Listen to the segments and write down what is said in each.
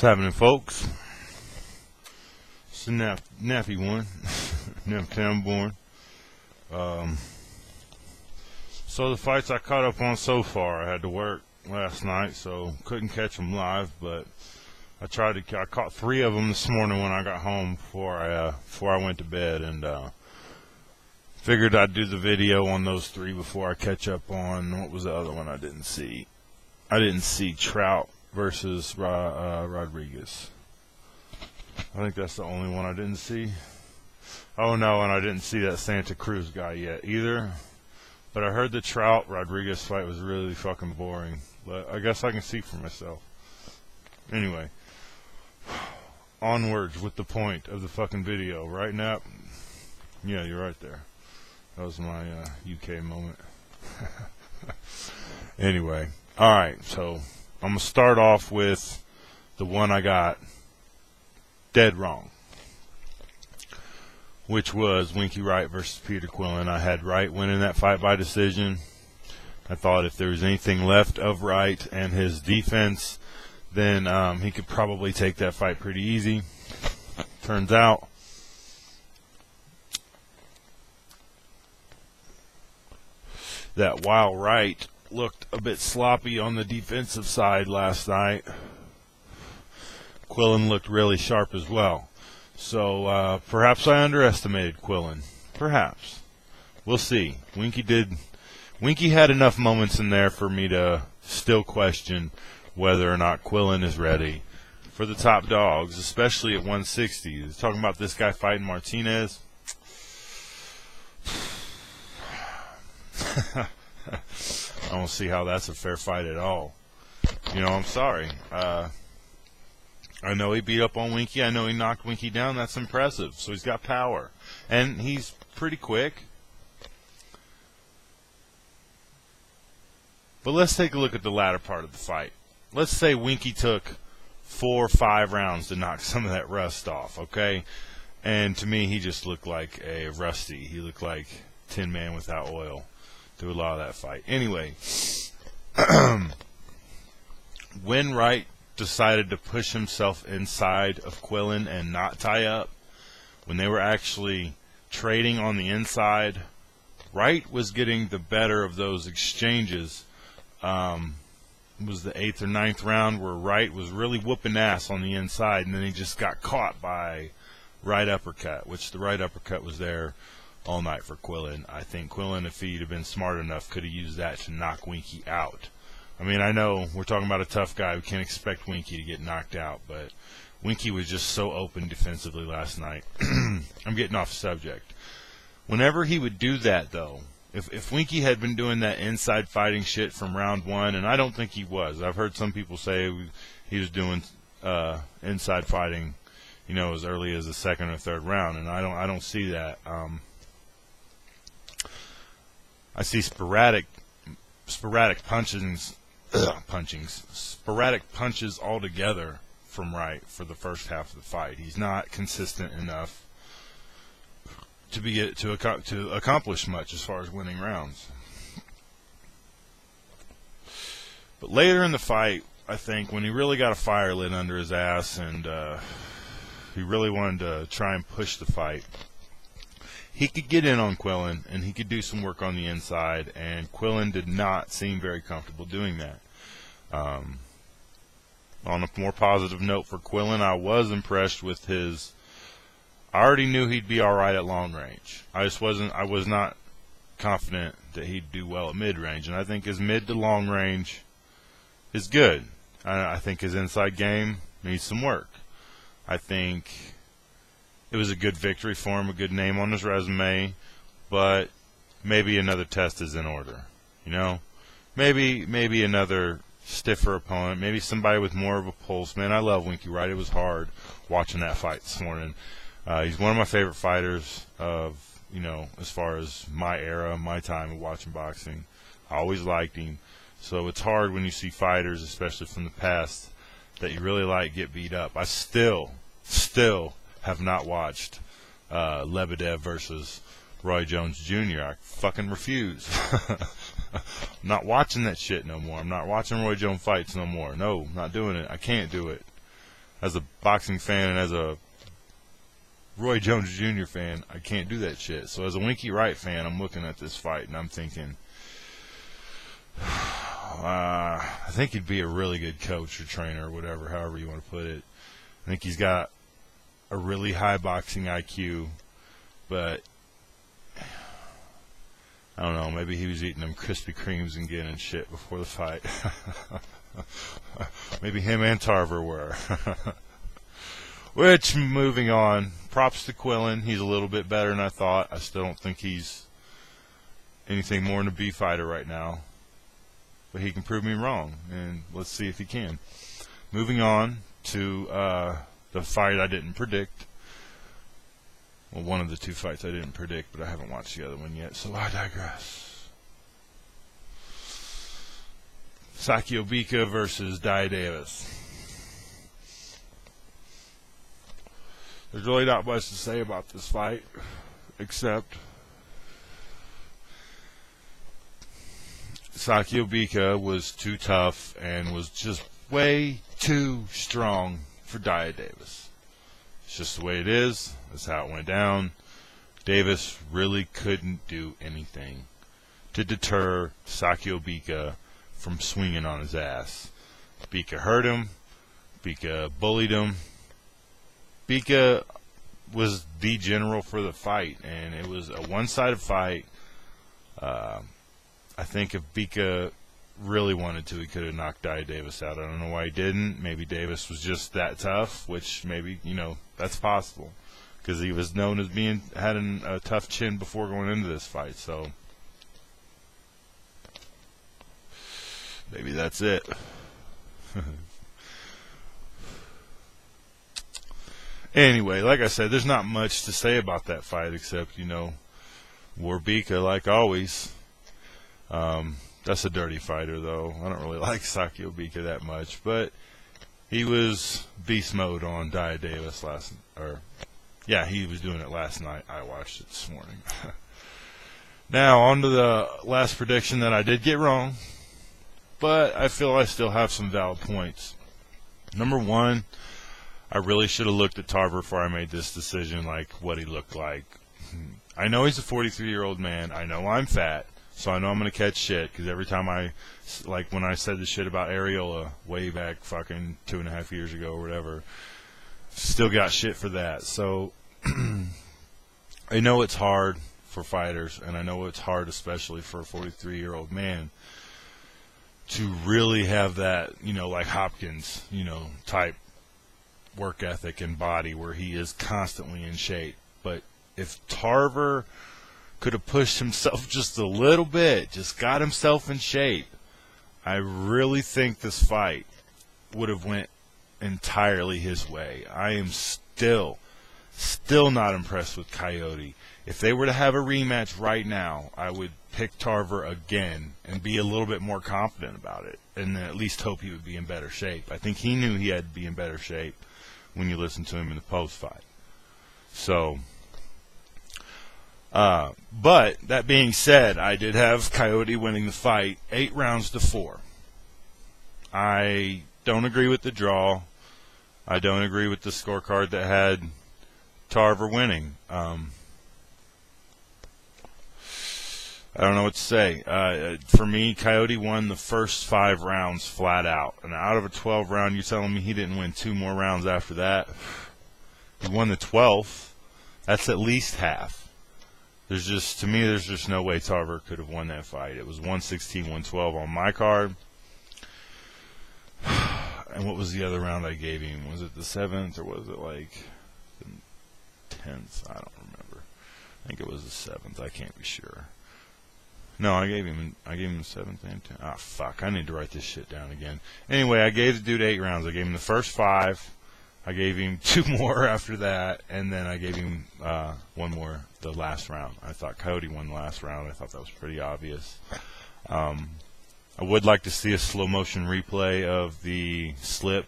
What's happening, folks? It's a nappy one. NaptownBorn. So the fights I caught up on so far, I had to work last night, so couldn't catch them live, but I caught 3 of them this morning when I got home before I went to bed, and figured I'd do the video on those 3 before I catch up on, what was the other one I didn't see? I didn't see Trout versus Rodriguez. I think that's the only one I didn't see. Oh no, and I didn't see that Santa Cruz guy yet either. But I heard the Trout Rodriguez fight was really fucking boring. But I guess I can see for myself. Anyway, onwards with the point of the fucking video. Right, Nap? Yeah, you're right there. That was my UK moment. Anyway, alright, so I'm going to start off with the one I got dead wrong, which was Wright versus Peter Quillin. I had Wright winning that fight by decision. I thought if there was anything left of Wright and his defense, then he could probably take that fight pretty easy. Turns out that while Wright looked a bit sloppy on the defensive side last night, Quillin looked really sharp as well. So perhaps I underestimated Quillin. Perhaps. We'll see. Winky had enough moments in there for me to still question whether or not Quillin is ready for the top dogs, especially at 160. He's talking about this guy fighting Martinez. I don't see how that's a fair fight at all. You know, I'm sorry. I know he beat up on Winky. I know he knocked Winky down. That's impressive. So he's got power. And he's pretty quick. But let's take a look at the latter part of the fight. Let's say Winky took 4 or 5 rounds to knock some of that rust off, okay? And to me, he just looked like a Rusty. He looked like Tin Man without oil through a lot of that fight. Anyway, when Wright decided to push himself inside of Quillin and not tie up, when they were actually trading on the inside, Wright was getting the better of those exchanges. It was the 8th or 9th round where Wright was really whooping ass on the inside, and then he just got caught by right uppercut, which the right uppercut was there all night for Quillin. I think Quillin, if he'd have been smart enough, could have used that to knock Winky out. I mean, I know we're talking about a tough guy. We can't expect Winky to get knocked out, but Winky was just so open defensively last night. I'm getting off subject. Whenever he would do that, though, if Winky had been doing that inside fighting shit from round 1, and I don't think he was. I've heard some people say he was doing inside fighting, you know, as early as the 2nd or 3rd round, and I don't see that. I see sporadic sporadic punches altogether from Wright for the first half of the fight. He's not consistent enough to accomplish much as far as winning rounds. But later in the fight, I think when he really got a fire lit under his ass and he really wanted to try and push the fight, he could get in on Quillin and he could do some work on the inside, and Quillin did not seem very comfortable doing that. On a more positive note for Quillin, I was impressed with his. I already knew he'd be all right at long range. I was not confident that he'd do well at mid range, and I think his mid to long range is good. I think his inside game needs some work. I think it was a good victory for him, a good name on his resume, but maybe another test is in order. You know, maybe another stiffer opponent, maybe somebody with more of a pulse. Man, I love Winky Wright. It was hard watching that fight this morning. He's one of my favorite fighters of, you know, as far as my era, my time of watching boxing. I always liked him. So it's hard when you see fighters, especially from the past, that you really like get beat up. I still have not watched Lebedev versus Roy Jones Jr. I fucking refuse. I'm not watching that shit no more. I'm not watching Roy Jones fights no more. No, I'm not doing it. I can't do it. as a boxing fan and as a Roy Jones Jr. fan, I can't do that shit. So as a Winky Wright fan, I'm looking at this fight and I'm thinking, I think he'd be a really good coach or trainer or whatever, however you want to put it. I think he's got a really high boxing IQ, but I don't know, maybe he was eating them Krispy Kremes and getting shit before the fight. Maybe him and Tarver were. Which, moving on, props to Quillin. He's a little bit better than I thought. I still don't think he's anything more than a B fighter right now. But he can prove me wrong, and let's see if he can. Moving on to the fight I didn't predict. Well, one of the two fights I didn't predict, but I haven't watched the other one yet, so I digress. Bika versus Dai Davis. There's really not much to say about this fight, except Bika was too tough and was just way too strong for Dai Davis. It's just the way it is. That's how it went down. Davis really couldn't do anything to deter Bika from swinging on his ass. Bika hurt him. Bika bullied him. Bika was the general for the fight, and it was a one-sided fight. I think if Bika really wanted to, he could have knocked Dai Davis out. I don't know why he didn't. Maybe Davis was just that tough, which maybe, that's possible, because he was known as having a tough chin before going into this fight. So maybe that's it. Anyway, like I said, there's not much to say about that fight except, war Bika like always. That's a dirty fighter, though. I don't really like Bika that much, but he was beast mode on Dai Davis he was doing it last night. I watched it this morning. Now, on to the last prediction that I did get wrong, but I feel I still have some valid points. Number one, I really should have looked at Tarver before I made this decision, like what he looked like. I know he's a 43-year-old man. I know I'm fat, so I know I'm going to catch shit, because every time when I said the shit about Areola way back fucking 2.5 years ago or whatever, still got shit for that. So I know it's hard for fighters, and I know it's hard especially for a 43-year-old man to really have that, like Hopkins, type work ethic and body where he is constantly in shape. But if Tarver could have pushed himself just a little bit, just got himself in shape, I really think this fight would have went entirely his way. I am still not impressed with Kayode. If they were to have a rematch right now, I would pick Tarver again and be a little bit more confident about it, and then at least hope he would be in better shape. I think he knew he had to be in better shape when you listen to him in the post-fight. So, but that being said, I did have Kayode winning the fight 8-4. I don't agree with the draw. I don't agree with the scorecard that had Tarver winning. I don't know what to say. For me, Kayode won the first 5 rounds flat out. And out of a 12 round, you're telling me he didn't win 2 more rounds after that? He won the 12th. That's at least half. To me, there's just no way Tarver could have won that fight. It was 116-112 on my card. And what was the other round I gave him? Was it the 7th or was it like the 10th? I don't remember. I think it was the 7th. I can't be sure. No, I gave him the 7th and 10th. Ah, fuck. I need to write this shit down again. Anyway, I gave the dude 8 rounds. I gave him the first 5. I gave him 2 more after that. And then I gave him 1 more the last round. I thought Kayode won the last round. I thought that was pretty obvious. I would like to see a slow motion replay of the slip,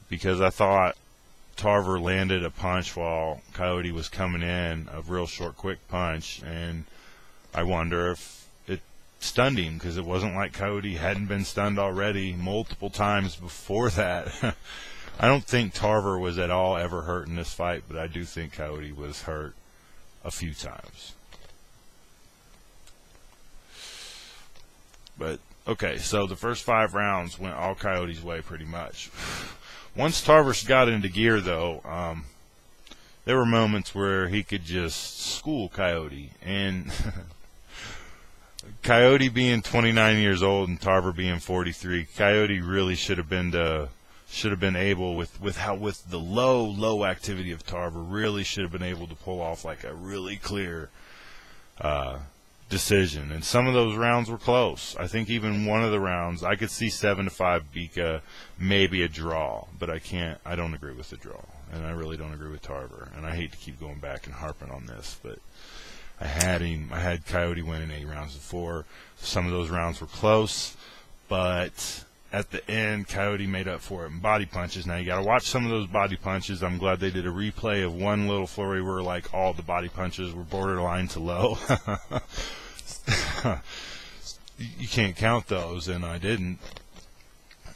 because I thought Tarver landed a punch while Kayode was coming in, a real short, quick punch, and I wonder if it stunned him, because it wasn't like Kayode hadn't been stunned already multiple times before that. I don't think Tarver was at all ever hurt in this fight, but I do think Kayode was hurt a few times. But, okay, so the first 5 rounds went all Kayode's way pretty much. Once Tarver got into gear, though, there were moments where he could just school Kayode. And Kayode being 29 years old and Tarver being 43, Kayode really should have been able, with the low activity of Tarver, really should have been able to pull off like a really clear decision. And some of those rounds were close. I think even one of the rounds, I could see 7-5 Bika, maybe a draw, but I don't agree with the draw. And I really don't agree with Tarver. And I hate to keep going back and harping on this, but I had Kayode winning 8 rounds to 4. Some of those rounds were close, but at the end, Kayode made up for it in body punches. Now, you got to watch some of those body punches. I'm glad they did a replay of one little flurry where, like, all the body punches were borderline to low. You can't count those, and I didn't.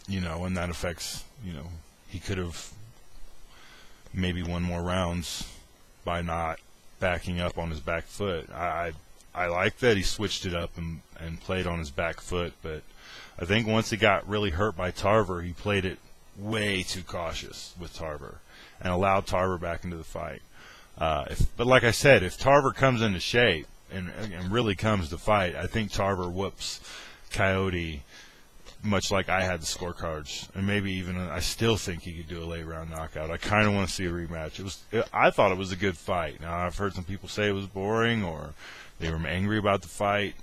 And that affects, he could have maybe won more rounds by not backing up on his back foot. I like that he switched it up and played on his back foot, but I think once he got really hurt by Tarver, he played it way too cautious with Tarver and allowed Tarver back into the fight. But like I said, if Tarver comes into shape and really comes to fight, I think Tarver whoops Kayode much like I had the scorecards. And maybe even I still think he could do a late round knockout. I kind of want to see a rematch. I thought it was a good fight. Now, I've heard some people say it was boring or they were angry about the fight.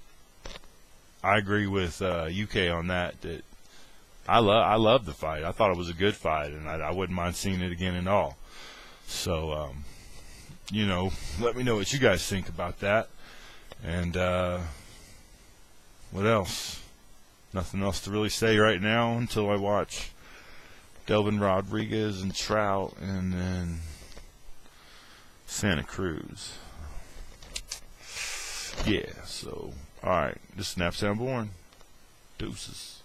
I agree with UK on that I love the fight. I thought it was a good fight, and I wouldn't mind seeing it again and all. So, let me know what you guys think about that. And what else? Nothing else to really say right now until I watch Delvin Rodriguez and Trout and then Santa Cruz. Yeah, so, alright, this is NaptownBorn. Deuces.